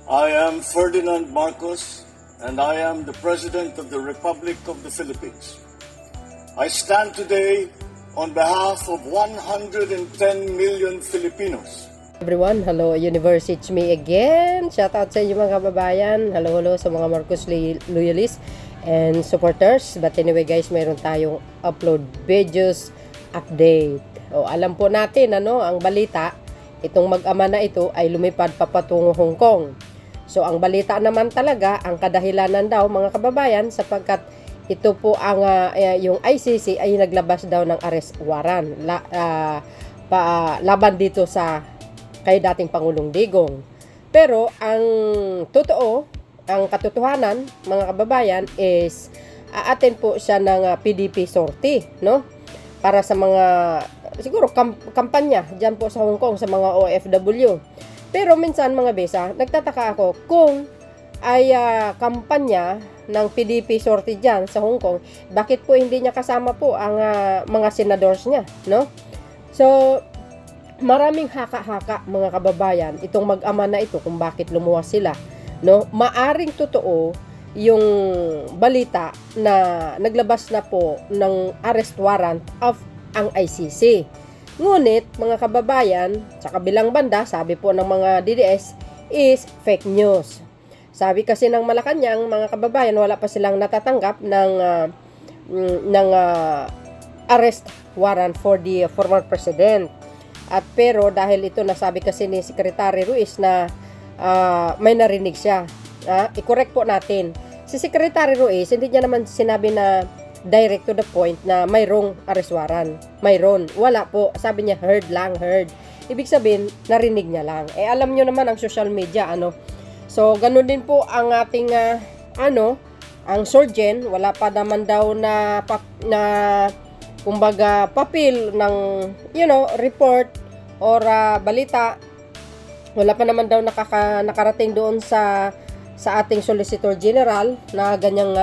I am Ferdinand Marcos, and I am the President of the Republic of the Philippines. I stand today on behalf of 110 million Filipinos. Everyone, hello universe, it's me again. Shout out sa inyo mga kababayan. Hello sa mga Marcos loyalists and supporters. But anyway guys, mayroon tayong upload videos update. Alam po natin ang balita, itong mag-ama na ito ay lumipad papatungo Hong Kong. So ang balita naman talaga, ang kadahilanan daw mga kababayan, sapagkat ito po ang yung ICC ay naglabas daw ng arrest warrant laban dito sa kay dating Pangulong Digong. Pero ang totoo, ang katotohanan mga kababayan is aattend po siya ng PDP sortie, no? Para sa mga siguro kampanya diyan po sa Hong Kong sa mga OFW. Pero minsan mga besa, nagtataka ako kung ay kampanya ng PDP sortie dyan sa Hong Kong, bakit po hindi niya kasama po ang mga senadors niya, no? So, maraming haka-haka mga kababayan itong mag-ama na ito kung bakit lumuwas sila, no? Maaring totoo yung balita na naglabas na po ng arrest warrant of ang ICC. Ngunit mga kababayan, sa kabilang banda, sabi po ng mga DDS is fake news. Sabi kasi ng Malacanang, mga kababayan, wala pa silang natatanggap ng arrest warrant for the former president. At pero dahil ito nasabi kasi ni Secretary Ruiz na may narinig siya. I-correct po natin. Si Secretary Ruiz, hindi niya naman sinabi na direct to the point na mayroong arrest warrant. Mayroon. Wala po. Sabi niya heard lang, heard. Ibig sabihin, narinig niya lang. Alam niyo naman ang social media, So, ganun din po ang ating, ang surgeon, wala pa naman daw na kumbaga, papel ng, report or balita. Wala pa naman daw nakarating doon sa ating Solicitor General na ganyang,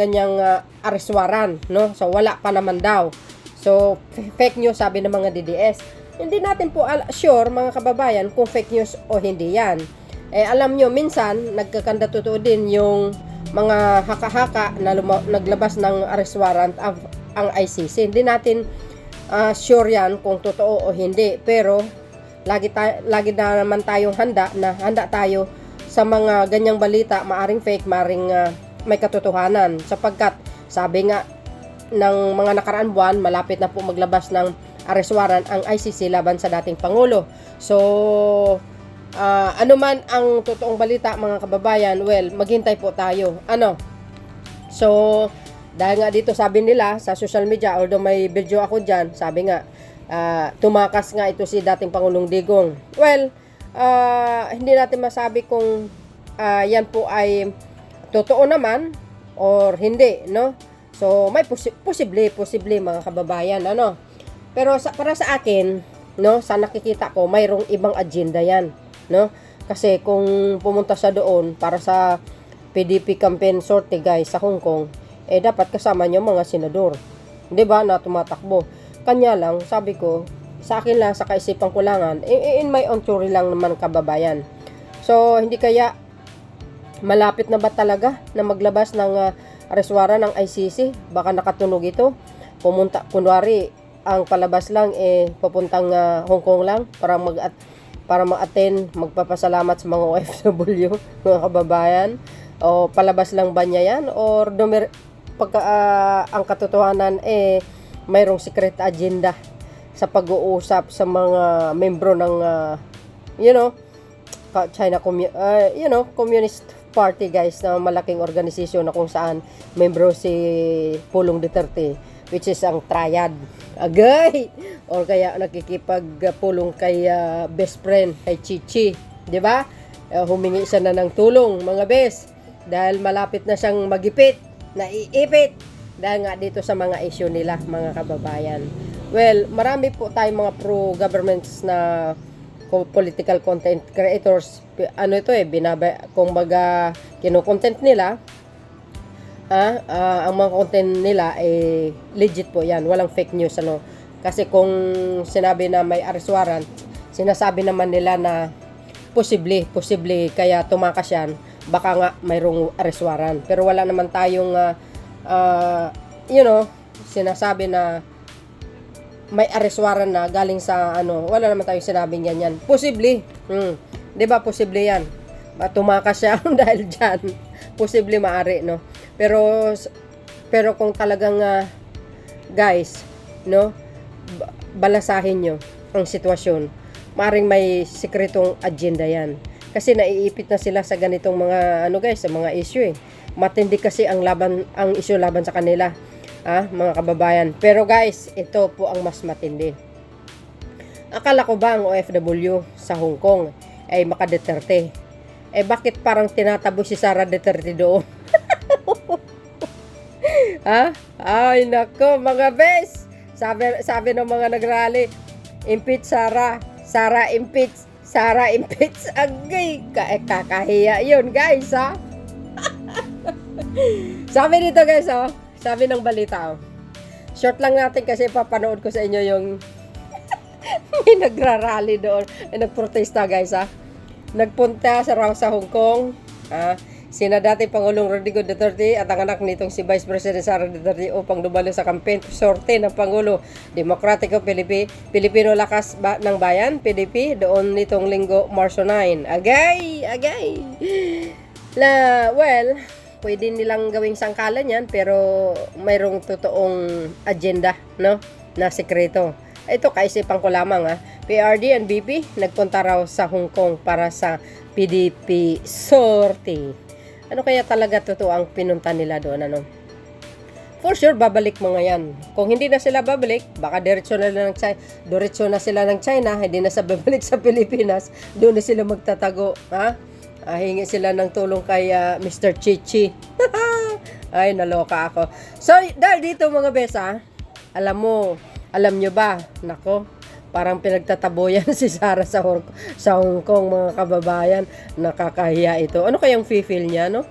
ganyang arrest warrant, no? So, wala pa naman daw. So, fake news sabi ng mga DDS. Hindi natin po sure, mga kababayan, kung fake news o hindi yan. Alam nyo, minsan, nagkakanda-totoo din yung mga haka-haka na naglabas ng arrest warrant of ang ICC. Hindi natin sure yan kung totoo o hindi. Pero, lagi na naman tayong handa tayo sa mga ganyang balita, maaring fake, maaring may katotohanan. Sapagkat, sabi nga ng mga nakaraan buwan, malapit na po maglabas ng arrest warrant ang ICC laban sa dating Pangulo. So, ano man ang totoong balita mga kababayan, well, maghintay po tayo. So, dahil nga dito sabi nila sa social media, although may video ako dyan, sabi nga, tumakas nga ito si dating Pangulong Digong. Well, hindi natin masabi kung yan po ay totoo naman or hindi, no? So, may posible mga kababayan, Pero para sa akin, no, sa nakikita ko, mayroong ibang agenda yan, no? Kasi kung pumunta siya doon para sa PDP campaign sortie guys sa Hong Kong, dapat kasama niyo mga senador, 'di ba, na tumatakbo. Kanya lang, sabi ko, sa akin lang, sa kaisipan ko lang, in my own theory lang naman kababayan. So, hindi kaya malapit na ba talaga na maglabas ng arrest warrant ng ICC? Baka nakatunog ito. Pumunta, kunwari, ang palabas lang papuntang Hong Kong lang para mag-attend, magpapasalamat sa mga OFW, mga kababayan. O palabas lang ba niya yan? Or ang katotohanan mayroong secret agenda sa pag-uusap sa mga membro ng China Communist Party guys, na malaking organisasyon na kung saan membro si Pulong Duterte, which is ang Triad. Agay! Or kaya nakikipagpulong kay best friend, kay Chichi. 'Di ba? Humingi siya na ng tulong, mga bes. Dahil malapit na siyang magipit, naiipit. Dahil nga dito sa mga issue nila, mga kababayan. Well, marami po tayong mga pro-governments na political content creators. Kumbaga, kino-content nila, ang mga content nila legit po yan, walang fake news Kasi kung sinabi na may arrest warrant, sinasabi naman nila na posible kaya tumakas yan, baka nga mayroong arrest warrant. Pero wala naman tayong sinasabi na may arrest warrant na galing sa wala naman tayong sinabing ganyan. Posible. 'Di ba posible 'yan? Tumakas siya dahil diyan. Posible maari, no. Pero kung talagang guys, no, balasahin nyo ang sitwasyon. Maaring may sikretong agenda 'yan. Kasi naiipit na sila sa ganitong mga sa mga issue eh. Matindi kasi ang issue laban sa kanila. Mga kababayan. Pero guys, ito po ang mas matindi. Akala ko ba ang OFW sa Hong Kong ay makadeterte? Bakit parang tinatabo si Sara Duterte doon? Ay nako mga bes. Sabi ng mga nagrally, impeach Sara. Sara impeach. Sara impeach. Agay, kakahiya yun guys Sabi dito guys sabi ng balita short lang natin kasi papanood ko sa inyo yung may nagrarally doon, nagprotesta guys nagpunta sa Hong Kong sina dating Pangulong Rodrigo Duterte at ang anak nitong si Vice President Sara Duterte upang dumalo sa campaign sorte ng Pangulo Demokratiko Pilipino Lakas ng Bayan PDP doon nitong linggo Marso 9. Agay pwede nilang gawing sangkalan yan, pero mayroong totoong agenda, no, na sekreto. Ito, kaisipan ko lamang, PRD and BP nagpunta raw sa Hong Kong para sa PDP sortie. Ano kaya talaga totoo ang pinunta nila doon, For sure, babalik mga yan. Kung hindi na sila babalik, baka diretso na sila ng China, hindi na sa babalik sa Pilipinas, doon na sila magtatago, hingi sila ng tulong kay Mr. Chichi. Ay, naloka ako. So, dahil dito mga besa, alam nyo ba, nako, parang pinagtataboyan si Sara sa Hong Kong, mga kababayan. Nakakahiya ito. Ano kayang feel niya, no?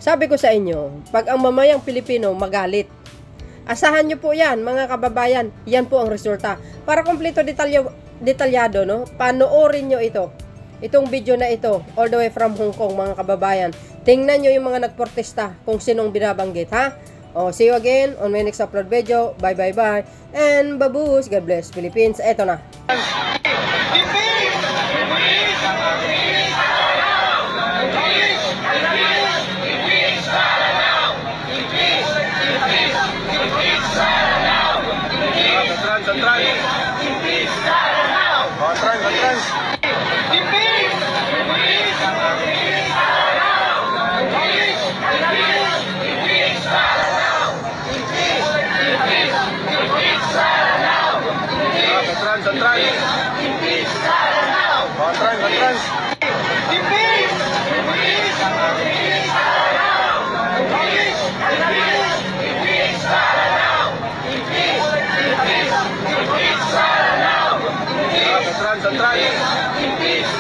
Sabi ko sa inyo, pag ang mamayang Pilipino magalit, asahan nyo po yan, mga kababayan. Yan po ang resulta. Para kompleto detalyado, no? Panoorin nyo ito. Itong video na ito, all the way from Hong Kong, mga kababayan. Tingnan nyo yung mga nagprotesta kung sinong binabanggit, see you again on my next upload video. Bye. And babush. God bless Philippines. Eto na.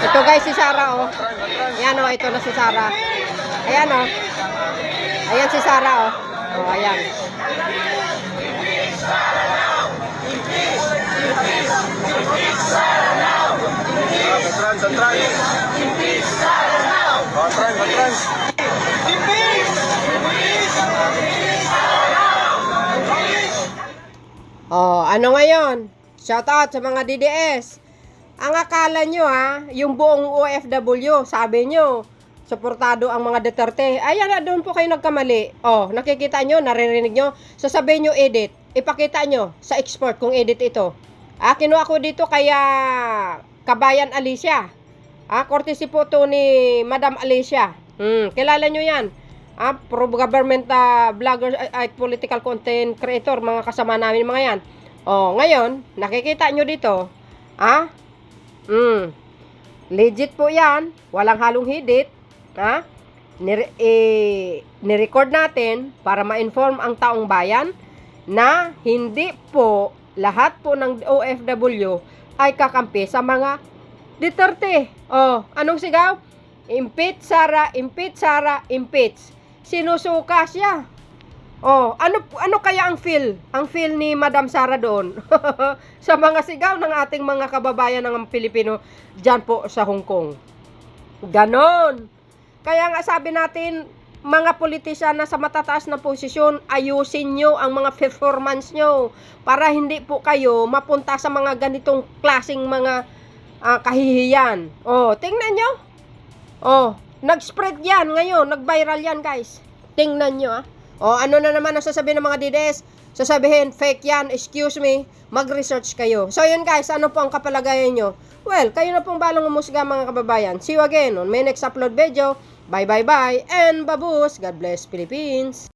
Ito guys, si Sara, Ayan, ito na si Sara. Ayan, Ayan si Sara, ayan. Ano ngayon? Shout out sa mga DDS. Ang akala nyo yung buong OFW, sabi nyo, suportado ang mga Duterte. Ayan doon po kayo nagkamali. Nakikita nyo, naririnig nyo. Sasabihin nyo edit. Ipakita nyo sa export kung edit ito. Kinuha ko dito kaya Kabayan Alicia. Courtesy po to ni Madam Alicia. Kilala nyo yan. Pro-government vlogger at political content creator, mga kasama namin mga yan. Ngayon, nakikita nyo dito. Legit po yan. Walang halong hidit. Nirecord natin para ma-inform ang taong bayan na hindi po lahat po ng OFW ay kakampi sa mga Duterte. Anong sigaw? Impeach Sara, impeach Sara, impeach. Sinusuka siya. Ano kaya ang feel ni Madam Sara doon sa mga sigaw ng ating mga kababayan ng Pilipino diyan po sa Hong Kong? Ganon. Kaya nga sabi natin, mga politisyan na sa matataas na posisyon, ayusin nyo ang mga performance nyo para hindi po kayo mapunta sa mga ganitong klaseng mga kahihiyan. Tingnan nyo. Nag-spread yan ngayon, nag-viral yan guys. Tingnan nyo ano na naman ang sasabihin ng mga dides? Sasabihin, fake yan, excuse me, mag-research kayo. So yun guys, ano po ang kapalagayan nyo? Well, kayo na pong balang umusga mga kababayan. See you again on my next upload video. Bye, and babus. God bless Philippines.